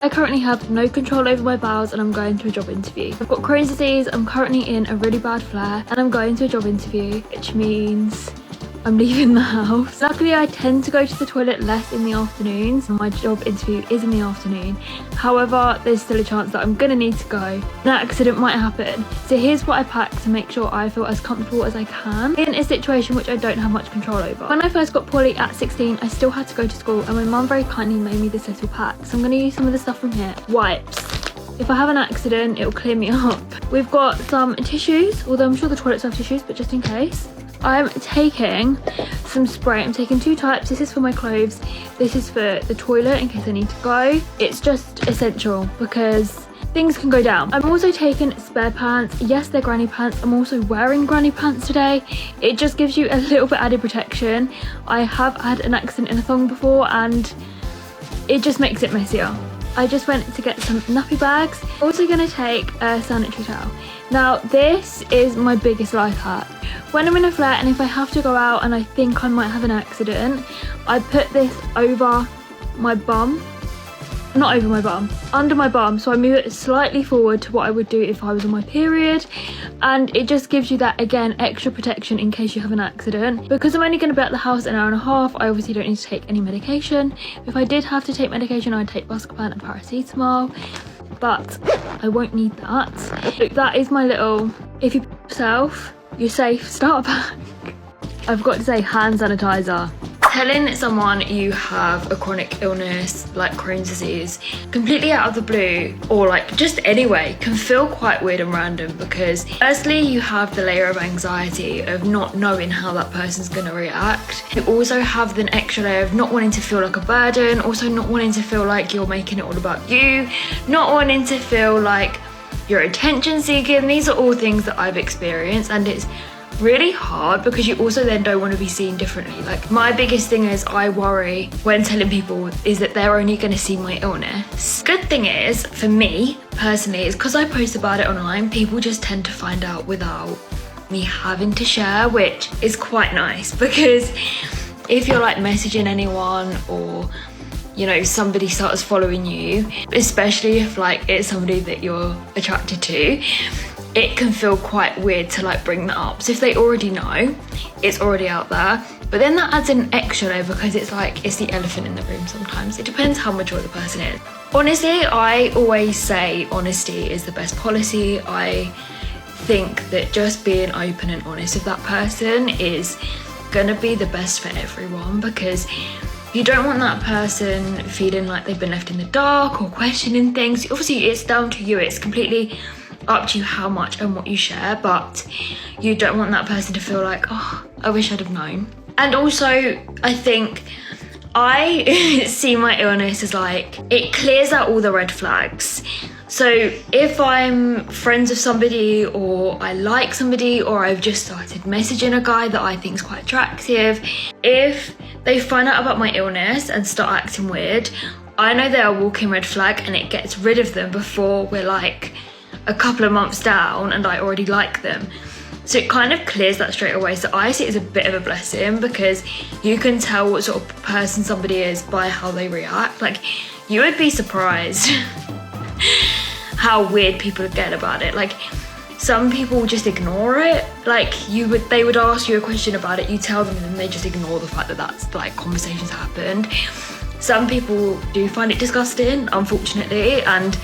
I currently have no control over my bowels and I'm going to a job interview. I've got Crohn's disease, I'm currently in a really bad flare and I'm going to a job interview, which means I'm leaving the house. Luckily, I tend to go to the toilet less in the afternoons. My job interview is in the afternoon. However, there's still a chance that I'm gonna need to go. An accident might happen. So here's what I packed to make sure I feel as comfortable as I can in a situation which I don't have much control over. When I first got poorly at 16, I still had to go to school and my mum very kindly made me this little pack. So I'm gonna use some of the stuff from here. Wipes. If I have an accident, it'll clear me up. We've got some tissues, although I'm sure the toilets have tissues, but just in case. I'm taking some spray. I'm taking 2 types. This is for my clothes. This is for the toilet in case I need to go. It's just essential because things can go down. I'm also taking spare pants. Yes, they're granny pants. I'm also wearing granny pants today. It just gives you a little bit added protection. I have had an accident in a thong before and it just makes it messier. I just went to get some nappy bags. Also gonna take a sanitary towel. Now this is my biggest life hack. When I'm in a flare and if I have to go out and I think I might have an accident, I put this over my bum. Not over my bum, under my bum, so I move it slightly forward to what I would do if I was on my period, and it just gives you that, again, extra protection in case you have an accident. Because I'm only going to be at the house an hour and a half, I obviously don't need to take any medication. If I did have to take medication, I'd take Buscopan and paracetamol, but I won't need that. Look, that is my little, if you put yourself, you're safe, starter pack. I've got to say hand sanitizer. Telling someone you have a chronic illness like Crohn's disease completely out of the blue, or like just anyway, can feel quite weird and random because firstly you have the layer of anxiety of not knowing how that person's going to react. You also have the extra layer of not wanting to feel like a burden, also not wanting to feel like you're making it all about you, not wanting to feel like you're attention seeking. These are all things that I've experienced and it's really hard because you also then don't want to be seen differently. Like my biggest thing is I worry when telling people is that they're only going to see my illness. Good thing is for me personally is because I post about it online, people just tend to find out without me having to share, which is quite nice because if you're like messaging anyone or you know somebody starts following you, especially if like it's somebody that you're attracted to, it can feel quite weird to like bring that up. So if they already know, it's already out there. But then that adds an extra layer because it's like, it's the elephant in the room sometimes. It depends how mature the person is. Honestly, I always say honesty is the best policy. I think that just being open and honest with that person is gonna be the best for everyone because you don't want that person feeling like they've been left in the dark or questioning things. Obviously, it's down to you. It's completely up to you how much and what you share, but you don't want that person to feel like, oh, I wish I'd have known. And also, I think I see my illness as like, it clears out all the red flags. So if I'm friends with somebody or I like somebody or I've just started messaging a guy that I think is quite attractive, if they find out about my illness and start acting weird, I know they're a walking red flag and it gets rid of them before we're like a couple of months down and I already like them. So it kind of clears that straight away. So I see it as a bit of a blessing because you can tell what sort of person somebody is by how they react. Like you would be surprised how weird people get about it. Like some people just ignore it. Like they would ask you a question about it, you tell them and then they just ignore the fact that that's like conversations happened. Some people do find it disgusting, unfortunately, and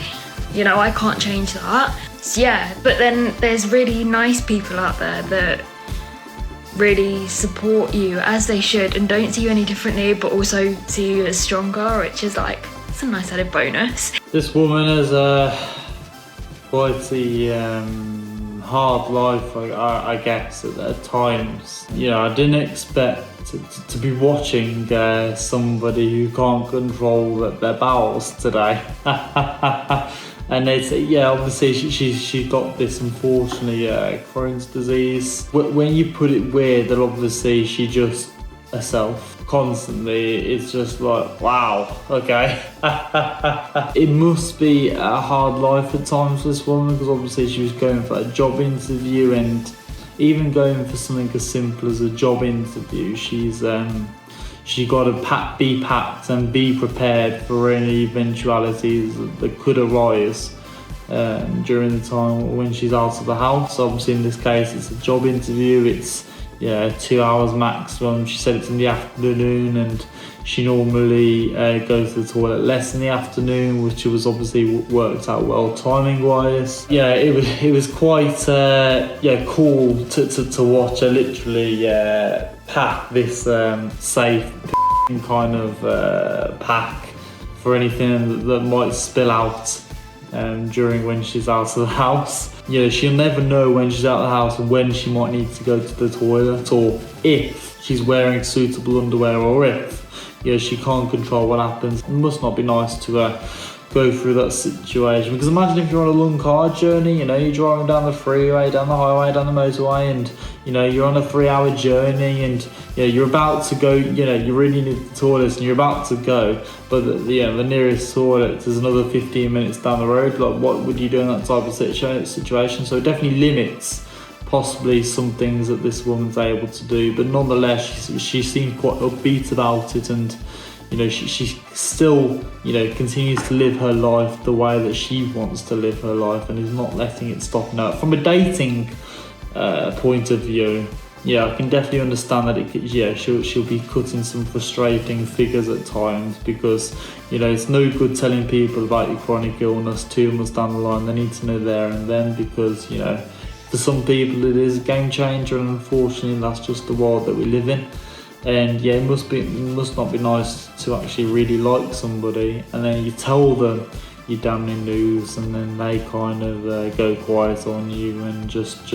you know, I can't change that. So yeah, but then there's really nice people out there that really support you as they should and don't see you any differently, but also see you as stronger, which is like, it's a nice added bonus. This woman has quite a hard life, I guess, at times. You know, I didn't expect to be watching somebody who can't control their bowels today. And it's, yeah, obviously she got this, unfortunately, Crohn's disease. When you put it weird, that obviously she just herself constantly, it's just like, wow, okay. It must be a hard life at times for this woman because obviously she was going for a job interview, and even going for something as simple as a job interview, she's she got to be packed and be prepared for any eventualities that could arise during the time when she's out of the house. Obviously in this case it's a job interview, it's 2 hours maximum. She said it's in the afternoon, and she normally goes to the toilet less in the afternoon, which was obviously worked out well timing wise. It was quite cool to watch her literally pack this safe kind of pack for anything that might spill out during when she's out of the house. She'll never know when she's out of the house when she might need to go to the toilet, or if she's wearing suitable underwear, or if she can't control what happens. It must not be nice to go through that situation, because imagine if you're on a long car journey, you're driving down the freeway, down the highway, down the motorway, and you're on a 3-hour journey, and you're about to go, you really need the toilet and you're about to go, but the nearest toilet is another 15 minutes down the road. Like, what would you do in that type of situation? So it definitely limits possibly some things that this woman's able to do, but nonetheless she seemed quite upbeat about it, and she still continues to live her life the way that she wants to live her life, and is not letting it stop now. From a dating point of view, I can definitely understand that she'll be cutting some frustrating figures at times, because it's no good telling people about your chronic illness 2 months down the line. They need to know there and then, because for some people it is a game changer, and unfortunately that's just the world that we live in. And it must not be nice to actually really like somebody, and then you tell them your damning news, and then they kind of go quiet on you and just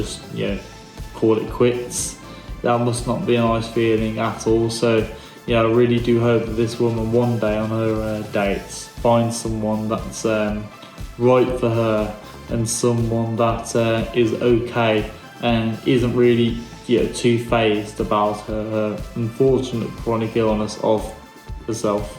call it quits. That must not be a nice feeling at all. So I really do hope that this woman one day on her dates finds someone that's right for her, and someone that is okay and isn't really too phased about her unfortunate chronic illness of herself.